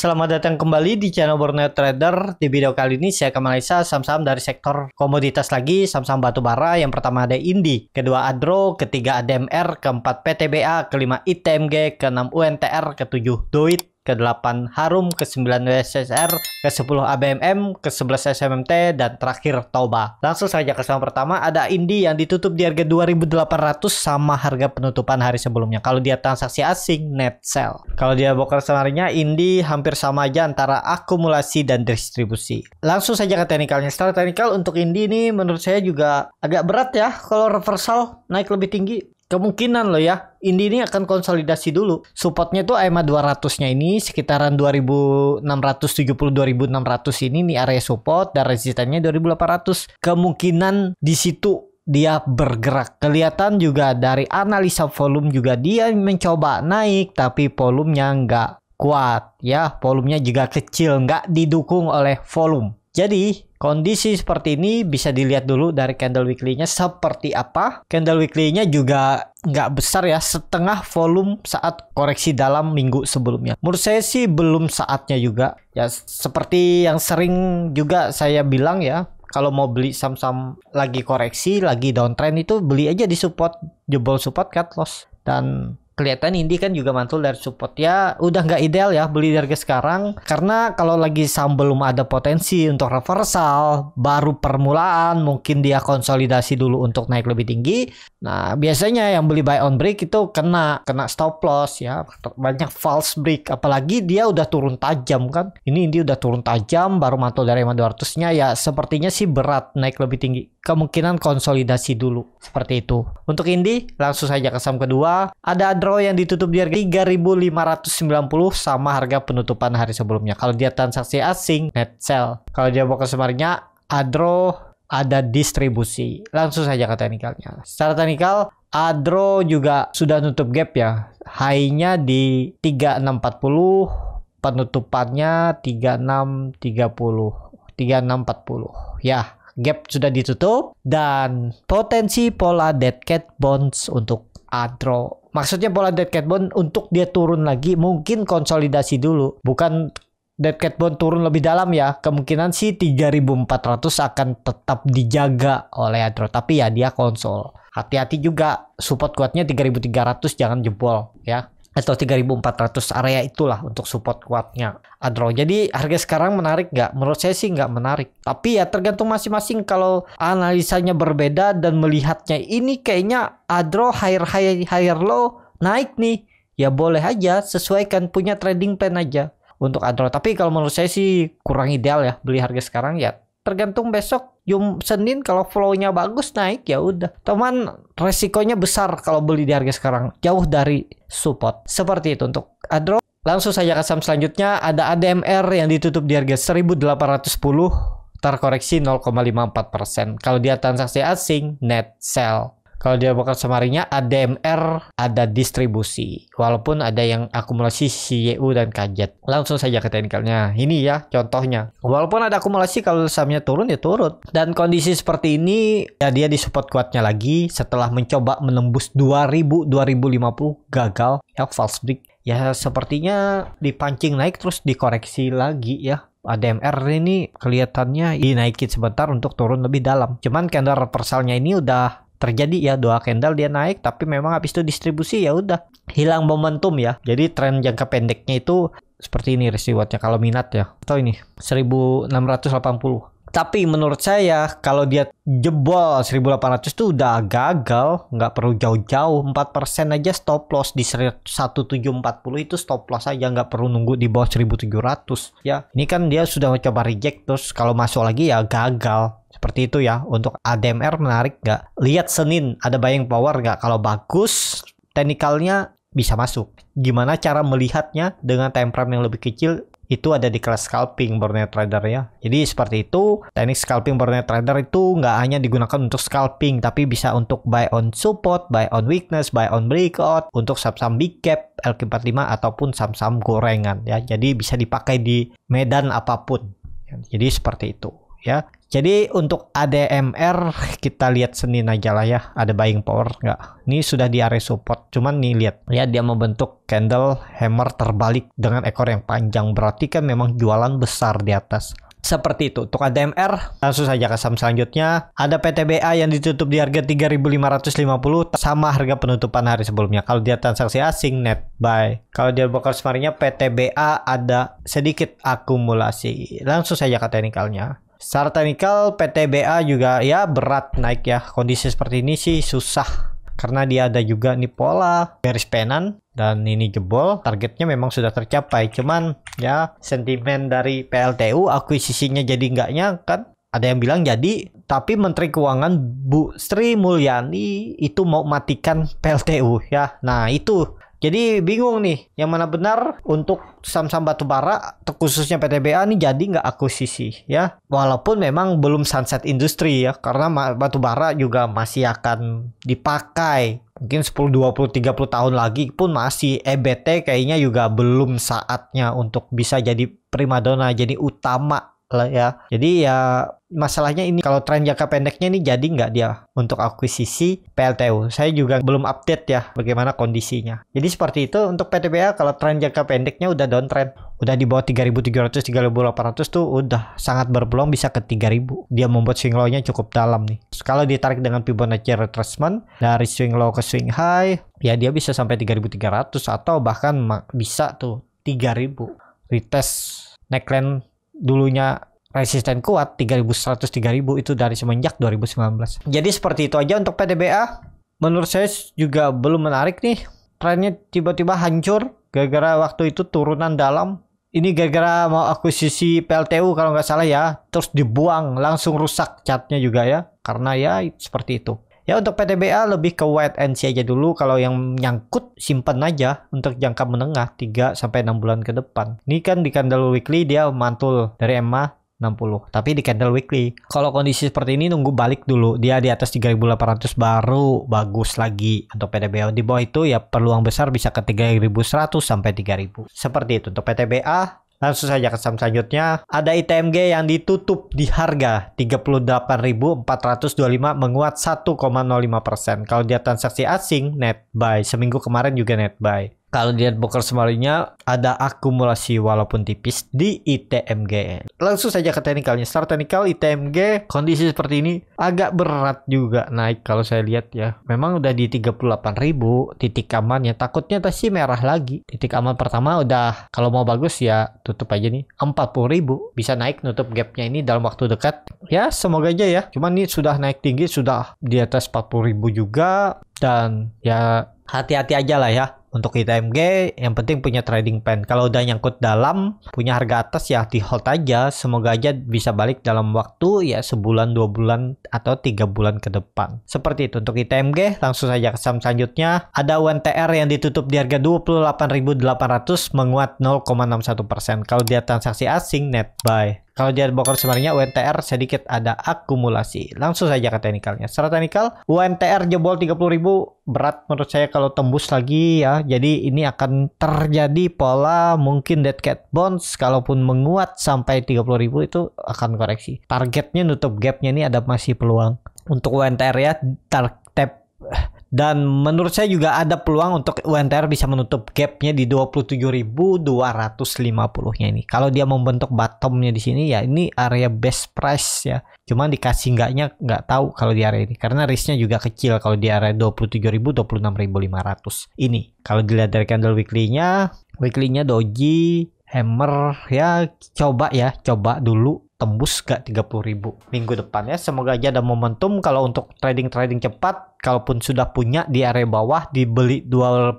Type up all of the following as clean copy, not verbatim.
Selamat datang kembali di channel Borneo Trader. Di video kali ini saya akan analisa saham-saham dari sektor komoditas lagi, saham-saham batubara. Yang pertama ada Indi, kedua Adro, ketiga ADMR, keempat PTBA, kelima ITMG, keenam UNTR, ketujuh Doit, ke-8 Harum, ke-9 WSSR, ke-10 ABMM, ke-11 SMMT, dan terakhir Toba. Langsung saja ke saham pertama, ada Indi yang ditutup di harga 2.800 sama harga penutupan hari sebelumnya. Kalau dia transaksi asing, net sell. Kalau dia broker seharinya, Indi hampir sama aja antara akumulasi dan distribusi. Langsung saja ke teknikalnya. Secara teknikal untuk Indi ini menurut saya juga agak berat ya kalau reversal naik lebih tinggi. Kemungkinan loh ya, Indi ini akan konsolidasi dulu. Supportnya tuh EMA 200-nya ini sekitaran 2670-2600 ini nih area support, dan resistannya 2800. Kemungkinan di situ dia bergerak. Kelihatan juga dari analisa volume juga dia mencoba naik, tapi volumenya nggak kuat ya. Volumenya juga kecil, nggak didukung oleh volume. Jadi kondisi seperti ini bisa dilihat dulu dari candle weekly-nya seperti apa. Candle weekly-nya juga nggak besar ya, setengah volume saat koreksi dalam minggu sebelumnya. Menurut saya sih belum saatnya juga. Ya seperti yang sering juga saya bilang ya, kalau mau beli saham-saham lagi koreksi, lagi downtrend itu beli aja di support, jebol support cut loss. Dan kelihatan Indi kan juga mantul dari support ya, udah nggak ideal ya beli dari harga sekarang, karena kalau lagi saham belum ada potensi untuk reversal, baru permulaan, mungkin dia konsolidasi dulu untuk naik lebih tinggi. Nah biasanya yang beli buy on break itu kena stop loss ya, banyak false break, apalagi dia udah turun tajam kan. Ini Indi udah turun tajam, baru mantul dari 200-nya ya, sepertinya sih berat naik lebih tinggi. Kemungkinan konsolidasi dulu seperti itu. Untuk Indi langsung saja ke saham kedua, ada Adro yang ditutup di harga 3.590 sama harga penutupan hari sebelumnya. Kalau dia transaksi asing, net sell. Kalau dia broker seharinya, Adro ada distribusi. Langsung saja ke teknikalnya. Secara teknikal, Adro juga sudah nutup gap ya. High-nya di 3640, penutupannya 3630, 3640 ya. Gap sudah ditutup dan potensi pola dead cat bonds untuk Adro. Maksudnya pola dead cat bond untuk dia turun lagi, mungkin konsolidasi dulu. Bukan dead cat bond turun lebih dalam ya. Kemungkinan sih 3.400 akan tetap dijaga oleh Adro. Tapi ya dia konsol. Hati-hati juga, support kuatnya 3.300, jangan jebol ya. Atau 3.400 area itulah untuk support kuatnya Adro. Jadi harga sekarang menarik nggak? Menurut saya sih nggak menarik. Tapi ya tergantung masing-masing. Kalau analisanya berbeda dan melihatnya ini kayaknya Adro higher low naik nih, ya boleh aja, sesuaikan, punya trading plan aja untuk Adro. Tapi kalau menurut saya sih kurang ideal ya beli harga sekarang ya. Tergantung besok Senin kalau flow-nya bagus naik ya udah. Teman, resikonya besar kalau beli di harga sekarang, jauh dari support. Seperti itu untuk Adro. Langsung saja ke saham selanjutnya, ada ADMR yang ditutup di harga 1.810, terkoreksi 0,54%. Kalau dia transaksi asing, net sell. Kalau dia broker seharinya, ADMR ada distribusi. Walaupun ada yang akumulasi CYU dan kajet. Langsung saja ke teknikalnya. Ini ya contohnya. Walaupun ada akumulasi, kalau sahamnya turun ya turun. Dan kondisi seperti ini, ya dia di support kuatnya lagi. Setelah mencoba menembus 2000, 2050 gagal. Ya false break. Ya sepertinya dipancing naik terus dikoreksi lagi ya. ADMR ini kelihatannya dinaikin sebentar untuk turun lebih dalam. Cuman candle reversalnya ini udah terjadi ya, 2 candle dia naik, tapi memang habis itu distribusi ya udah hilang momentum ya. Jadi tren jangka pendeknya itu seperti ini rewardnya kalau minat ya. Atau ini 1680. Tapi menurut saya kalau dia jebol 1800 itu udah gagal, nggak perlu jauh-jauh. 4% aja stop loss di 1740 itu stop loss aja, nggak perlu nunggu di bawah 1700 ya. Ini kan dia sudah mencoba reject, terus kalau masuk lagi ya gagal. Seperti itu ya. Untuk ADMR menarik nggak? Lihat Senin ada buying power nggak? Kalau bagus teknikalnya bisa masuk. Gimana cara melihatnya dengan time frame yang lebih kecil? Itu ada di kelas scalping Borneo Trader ya. Jadi seperti itu, teknik scalping Borneo Trader itu nggak hanya digunakan untuk scalping, tapi bisa untuk buy on support, buy on weakness, buy on breakout, untuk saham-saham big cap, LQ45 ataupun saham-saham gorengan ya. Jadi bisa dipakai di medan apapun. Jadi seperti itu ya. Jadi untuk ADMR kita lihat Senin aja lah ya, ada buying power nggak? Ini sudah di area support, cuman nih lihat ya, dia membentuk candle hammer terbalik dengan ekor yang panjang, berarti kan memang jualan besar di atas. Seperti itu untuk ADMR. Langsung saja ke saham selanjutnya. Ada PTBA yang ditutup di harga 3.550 sama harga penutupan hari sebelumnya. Kalau dia transaksi asing net buy. Kalau dia broker semarinya PTBA ada sedikit akumulasi. Langsung saja ke teknikalnya. Secara teknikal PTBA juga ya berat naik ya. Kondisi seperti ini sih susah. Karena dia ada juga nih pola garis penan dan ini jebol. Targetnya memang sudah tercapai. Cuman ya sentimen dari PLTU akuisisinya jadi enggaknya kan. Ada yang bilang jadi. Tapi Menteri Keuangan Bu Sri Mulyani itu mau matikan PLTU ya. Nah itu. Jadi bingung nih, yang mana benar untuk saham-saham batubara, khususnya PTBA nih jadi nggak akuisisi ya. Walaupun memang belum sunset industri ya, karena batubara juga masih akan dipakai. Mungkin 10, 20, 30 tahun lagi pun masih. EBT kayaknya juga belum saatnya untuk bisa jadi primadona, jadi utama lah ya. Jadi ya masalahnya ini kalau tren jangka pendeknya ini jadi nggak dia untuk akuisisi PLTU. Saya juga belum update ya bagaimana kondisinya. Jadi seperti itu untuk PTBA. Kalau tren jangka pendeknya udah downtrend, udah di bawah 3.700, 3.800 tuh udah sangat berpeluang bisa ke 3.000. Dia membuat swing low-nya cukup dalam nih. Kalau ditarik dengan Fibonacci retracement dari swing low ke swing high, ya dia bisa sampai 3.300 atau bahkan bisa tuh 3.000. Retest neckline dulunya resisten kuat 3.100, 3.000 itu dari semenjak 2019. Jadi seperti itu aja untuk PTBA. Menurut saya juga belum menarik nih. Trennya tiba-tiba hancur gara-gara waktu itu turunan dalam. Ini gara-gara mau akuisisi PLTU kalau nggak salah ya. Terus dibuang, langsung rusak chartnya juga ya. Karena ya seperti itu. Ya untuk PTBA lebih ke wait and see aja dulu. Kalau yang nyangkut simpan aja untuk jangka menengah 3-6 bulan ke depan. Ini kan di candle weekly dia mantul dari EMA 60. Tapi di candle weekly. Kalau kondisi seperti ini nunggu balik dulu. Dia di atas 3.800 baru bagus lagi untuk PTBA. Di bawah itu ya peluang besar bisa ke 3.100 sampai 3.000. Seperti itu untuk PTBA. Langsung saja ke saham selanjutnya. Ada ITMG yang ditutup di harga 38.425 menguat 1,05%. Kalau dia transaksi asing net buy. Seminggu kemarin juga net buy. Kalau dilihat broker semarinya ada akumulasi walaupun tipis di ITMG. Langsung saja ke teknikalnya. Secara teknikal ITMG kondisi seperti ini agak berat juga naik kalau saya lihat ya. Memang udah di 38.000 titik amannya. Takutnya pasti merah lagi. Titik aman pertama udah, kalau mau bagus ya tutup aja nih 40.000. Bisa naik nutup gapnya ini dalam waktu dekat. Ya semoga aja ya. Cuman ini sudah naik tinggi, sudah di atas 40.000 juga. Dan ya hati-hati aja lah ya. Untuk ITMG yang penting punya trading plan. Kalau udah nyangkut dalam, punya harga atas ya di hold aja. Semoga aja bisa balik dalam waktu ya sebulan, 2 bulan atau 3 bulan ke depan. Seperti itu untuk ITMG. Langsung saja ke saham selanjutnya. Ada UNTR yang ditutup di harga 28.800 menguat 0,61%. Kalau dia transaksi asing net buy. Kalau dia broker sebenarnya UNTR sedikit ada akumulasi. Langsung saja ke teknikalnya. Secara teknikal UNTR jebol 30.000 berat menurut saya kalau tembus lagi ya. Jadi ini akan terjadi pola mungkin dead cat bonds. Kalaupun menguat sampai 30.000 itu akan koreksi. Targetnya nutup gapnya ini ada masih peluang. Untuk UNTR ya tap. Dan menurut saya juga ada peluang untuk UNTR bisa menutup gapnya di 27.250-nya ini. Kalau dia membentuk bottomnya di sini ya ini area best price ya. Cuman dikasih nggak tahu kalau di area ini. Karena risknya juga kecil kalau di area 27.000, 26.500 ini. Kalau dilihat dari candle weekly-nya doji, hammer ya coba dulu. Tembus gak 30.000 minggu depan ya. Semoga aja ada momentum. Kalau untuk trading cepat, kalaupun sudah punya di area bawah dibeli 28.000,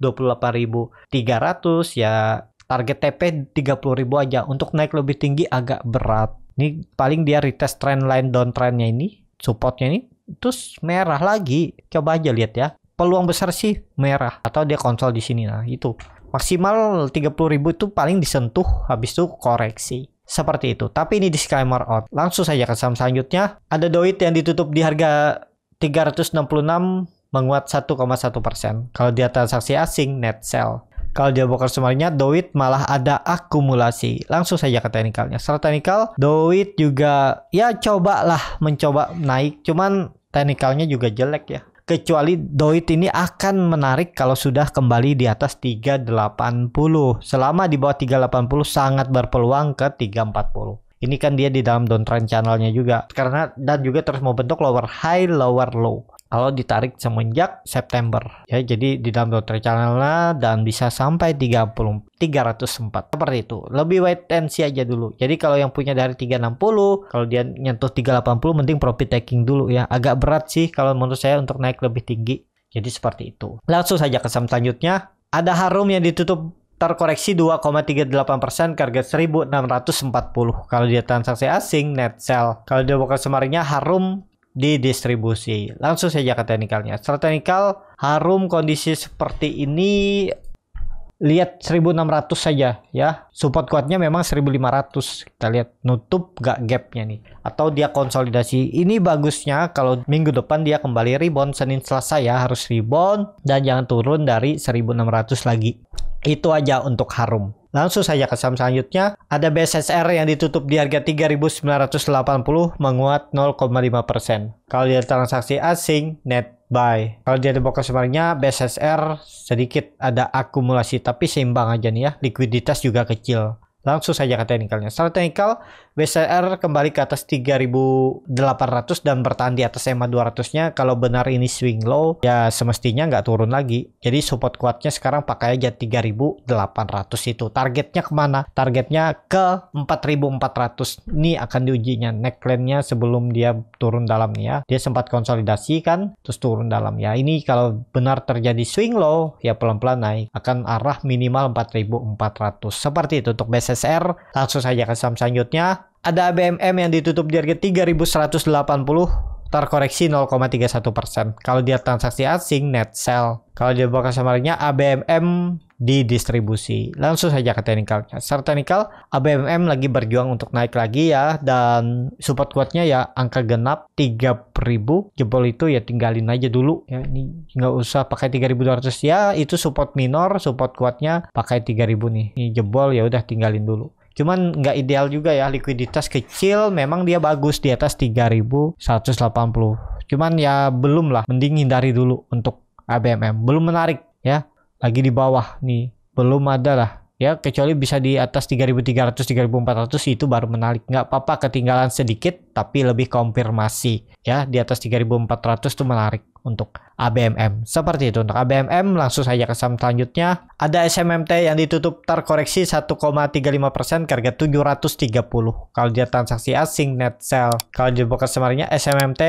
28.300 ya. Target TP 30.000 aja. Untuk naik lebih tinggi agak berat. Ini paling dia retest trend line downtrendnya ini, supportnya ini terus merah lagi. Coba aja lihat ya. Peluang besar sih merah atau dia konsol di sini. Nah, itu. Maksimal 30.000 itu paling disentuh habis itu koreksi. Seperti itu. Tapi ini disclaimer out. Langsung saja ke saham selanjutnya. Ada Doit yang ditutup di harga 366 menguat 1,1%. Kalau dia transaksi asing net sell. Kalau dia broker summary-nya, Doit malah ada akumulasi. Langsung saja ke teknikalnya. Secara teknikal, Doit juga ya mencoba naik. Cuman teknikalnya juga jelek ya. Kecuali Doit ini akan menarik kalau sudah kembali di atas 380. Selama di bawah 380 sangat berpeluang ke 340. Ini kan dia di dalam downtrend channelnya juga. Dan juga terus mau bentuk lower high, lower low. Kalau ditarik semenjak September. Ya, jadi di dalam downtrend channelnya dan bisa sampai 304. Seperti itu. Lebih wait and see aja dulu. Jadi kalau yang punya dari 360, kalau dia nyentuh 380 mending profit taking dulu ya. Agak berat sih kalau menurut saya untuk naik lebih tinggi. Jadi seperti itu. Langsung saja ke saham selanjutnya. Ada Harum yang ditutup terkoreksi 2,38% ke harga 1640. Kalau dia transaksi asing net sell. Kalau dia bukan summary-nya Harum didistribusi. Langsung saja ke teknikalnya. Secara teknikal Harum kondisi seperti ini lihat 1600 saja ya. Support kuatnya memang 1500. Kita lihat nutup gak gapnya nih. Atau dia konsolidasi. Ini bagusnya kalau minggu depan dia kembali rebound. Senin Selasa ya harus rebound. Dan jangan turun dari 1600 lagi. Itu aja untuk Harum. Langsung saja ke saham selanjutnya. Ada BSSR yang ditutup di harga 3.980 menguat 0,5%. Kalau dia transaksi asing net buy. Kalau dia dibuka summary-nya BSSR sedikit ada akumulasi tapi seimbang aja nih ya. Likuiditas juga kecil. Langsung saja ke teknikalnya. Secara teknikal, BSR kembali ke atas 3.800 dan bertahan di atas EMA 200-nya. Kalau benar ini swing low, ya semestinya nggak turun lagi. Jadi support kuatnya sekarang pakai aja 3.800 itu. Targetnya kemana? Targetnya ke 4.400. Ini akan diujinya. Neckline-nya sebelum dia turun dalam nih ya. Dia sempat konsolidasi kan, terus turun dalam ya. Ini kalau benar terjadi swing low, ya pelan-pelan naik. Akan arah minimal 4.400. Seperti itu untuk BSR. Langsung saja ke saham selanjutnya. Ada ABMM yang ditutup di harga 3.180 terkoreksi 0,31%. Kalau dia transaksi asing net sell. Kalau dia buka summary-nya ABMM didistribusi. Langsung saja ke teknikalnya. Secara teknikal ABMM lagi berjuang untuk naik lagi ya, dan support kuatnya ya angka genap 3.000. Jebol itu ya tinggalin aja dulu ya. Ini nggak usah pakai 3.200 ya. Itu support minor, support kuatnya pakai 3.000 nih. Ini jebol ya udah tinggalin dulu. Cuman nggak ideal juga ya, likuiditas kecil, memang dia bagus di atas 3.180. Cuman ya belum lah, mending hindari dulu untuk ABMM. Belum menarik ya, lagi di bawah nih, belum ada lah ya, kecuali bisa di atas 3.300, 3.400 itu baru menarik. Nggak apa-apa ketinggalan sedikit, tapi lebih konfirmasi ya, di atas 3.400 tuh menarik untuk ABMM. Seperti itu untuk ABMM. Langsung saja ke saham selanjutnya. Ada SMMT yang ditutup terkoreksi 1,35% ke harga 730. Kalau dia transaksi asing net sell. Kalau di broker summary-nya SMMT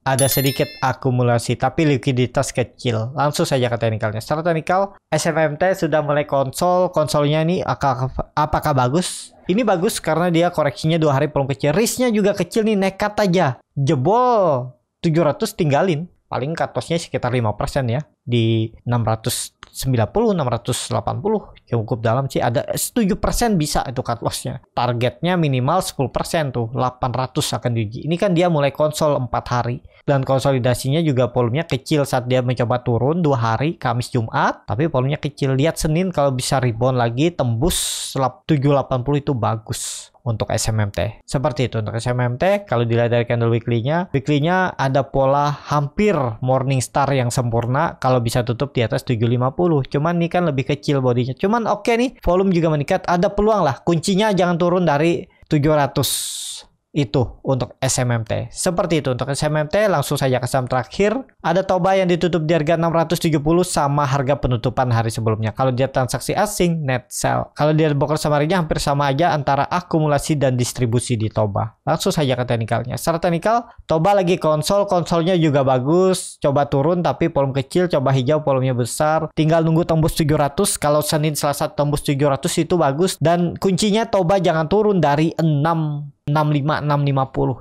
ada sedikit akumulasi tapi likuiditas kecil. Langsung saja ke teknikalnya. Secara teknikal SMMT sudah mulai konsolnya ini apakah bagus? Ini bagus karena dia koreksinya 2 hari belum kecil. Risknya juga kecil nih, nekat aja. Jebol 700 tinggalin. Paling cut loss-nya sekitar 5% ya. Di 690, 680 cukup dalam sih. Ada 7% bisa itu cut loss-nya. Targetnya minimal 10% tuh. 800 akan diuji. Ini kan dia mulai konsol 4 hari. Dan konsolidasinya juga volumenya kecil saat dia mencoba turun 2 hari, Kamis Jumat. Tapi volumenya kecil. Lihat Senin kalau bisa rebound lagi tembus 780 itu bagus untuk SMMT. Seperti itu untuk SMMT. Kalau dilihat dari candle weekly-nya ada pola hampir morning star yang sempurna. Kalau bisa tutup di atas 750. Cuman ini kan lebih kecil bodinya. Cuman oke nih, volume juga meningkat. Ada peluang lah. Kuncinya jangan turun dari 700. Itu untuk SMMT. Seperti itu untuk SMMT. Langsung saja ke saham terakhir. Ada Toba yang ditutup di harga 670 sama harga penutupan hari sebelumnya. Kalau dia transaksi asing net sell. Kalau dia broker summary-nya hampir sama aja antara akumulasi dan distribusi di Toba. Langsung saja ke teknikalnya. Secara teknikal Toba lagi konsolnya juga bagus. Coba turun tapi volume kecil, coba hijau volumenya besar. Tinggal nunggu tembus 700. Kalau Senin Selasa tembus 700 itu bagus. Dan kuncinya Toba jangan turun dari 650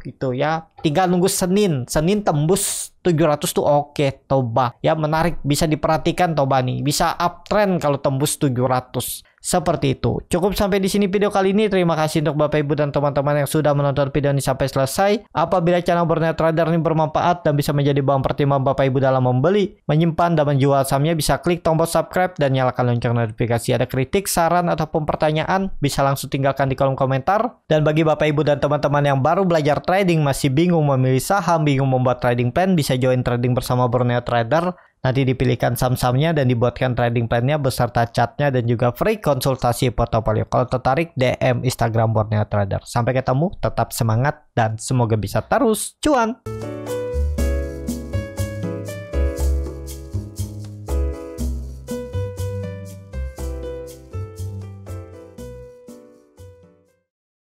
gitu ya. tinggal nunggu Senin tembus 700 tuh oke, Toba ya, menarik, bisa diperhatikan Toba nih, bisa uptrend kalau tembus 700. Seperti itu. Cukup sampai di sini video kali ini. Terima kasih untuk Bapak Ibu dan teman-teman yang sudah menonton video ini sampai selesai. Apabila channel Borneo Trader ini bermanfaat dan bisa menjadi bahan pertimbangan Bapak Ibu dalam membeli, menyimpan, dan menjual sahamnya, bisa klik tombol subscribe dan nyalakan lonceng notifikasi. Ada kritik, saran, ataupun pertanyaan, bisa langsung tinggalkan di kolom komentar. Dan bagi Bapak Ibu dan teman-teman yang baru belajar trading, masih bingung memilih saham, bingung membuat trading plan, bisa join trading bersama Borneo Trader. Nanti dipilihkan saham-sahamnya dan dibuatkan trading plan-nya beserta chartnya dan juga free konsultasi portofolio. Kalau tertarik, DM Instagram Borneo Trader. Sampai ketemu, tetap semangat dan semoga bisa terus cuan.